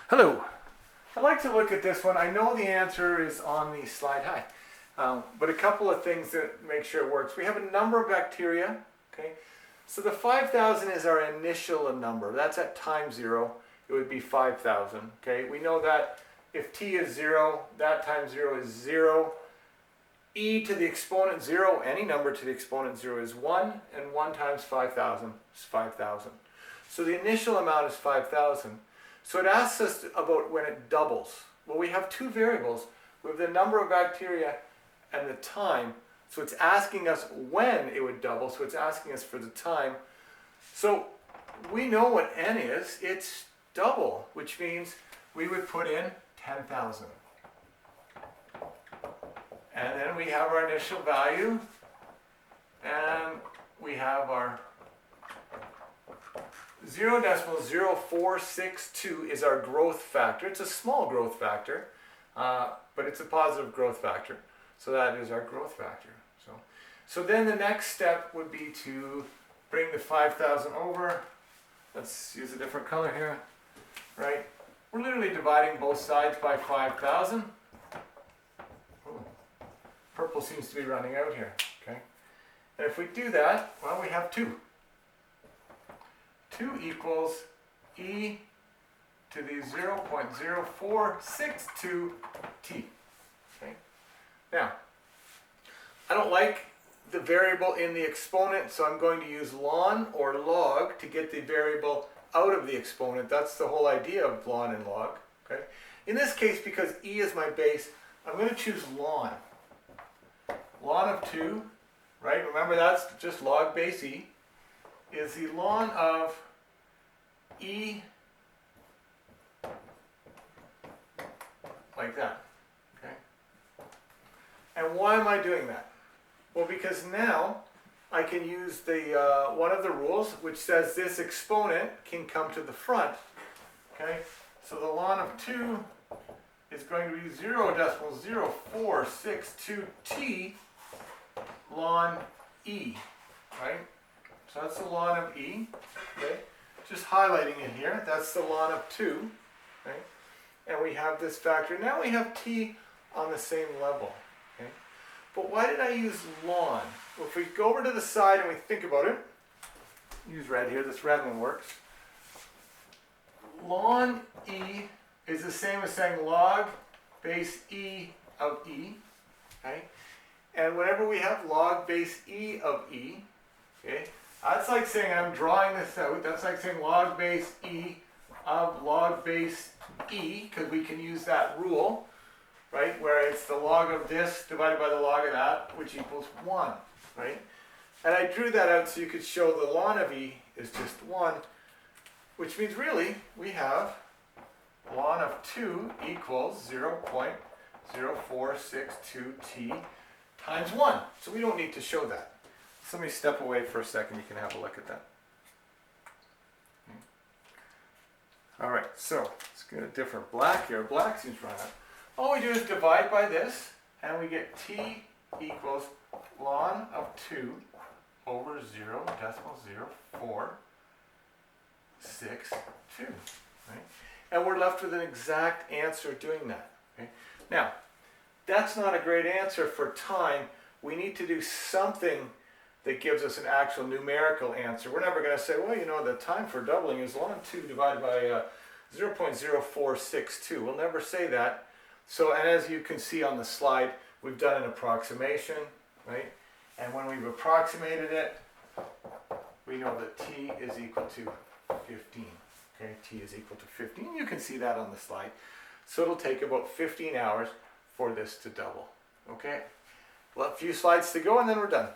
Hello. I'd like to look at this one. I know the answer is on the slide. Hi. But a couple of things that make sure it works. We have a number of bacteria. Okay. So the 5,000 is our initial number. That's at time 0. It would be 5,000. Okay. We know that if t is 0, that times 0 is 0. E to the exponent 0, any number to the exponent 0 is 1, and 1 times 5,000 is 5,000. So the initial amount is 5,000. So it asks us about when it doubles. Well, we have two variables. We have the number of bacteria and the time. So it's asking us when it would double. So it's asking us for the time. So we know what n is. It's double, which means we would put in 10,000. And then we have our initial value. And we have our 0.0462 is our growth factor. It's a small growth factor, but it's a positive growth factor. So that is our growth factor. So then the next step would be to bring the 5,000 over. Let's use a different color here, right? We're literally dividing both sides by 5,000. Purple seems to be running out here, okay? And if we do that, well, we have 2. 2 equals e to the 0.0462 t. Okay? Now, I don't like the variable in the exponent, so I'm going to use ln or log to get the variable out of the exponent. That's the whole idea of ln and log. Okay? In this case, because e is my base, I'm going to choose ln. Ln of 2, right? Remember that's just log base e, is the ln of e like that, okay? And why am I doing that? Well, because now I can use the one of the rules which says this exponent can come to the front, okay? So the ln of 2 is going to be 0.0462 t ln e, right? So that's the ln of e, okay? Just highlighting it here, that's the ln of 2, okay? And we have this factor. Now we have t on the same level, okay? But why did I use ln? Well, if we go over to the side and we think about it, use red here, this red one works. Ln e is the same as saying log base e of e, okay? And whenever we have log base e of e, okay, that's like saying I'm drawing this out. That's like saying log base e of log base e, because we can use that rule, right, where it's the log of this divided by the log of that, which equals 1, right? And I drew that out so you could show the ln of e is just 1, which means really we have ln of 2 equals 0.0462 t times 1. So we don't need to show that. So let me step away for a second. You can have a look at that. All right, so let's get a different black here. Black seems run out. All we do is divide by this, and we get t equals ln of 2 over 0.0462. Right? And we're left with an exact answer doing that. Okay? Now, that's not a great answer for time. We need to do something that gives us an actual numerical answer. We're never going to say, well, you know, the time for doubling is ln 2 divided by 0.0462. We'll never say that. So, and as you can see on the slide, we've done an approximation, right? And when we've approximated it, we know that t is equal to 15. Okay, t is equal to 15. You can see that on the slide. So it'll take about 15 hours for this to double. Okay, well, a few slides to go and then we're done.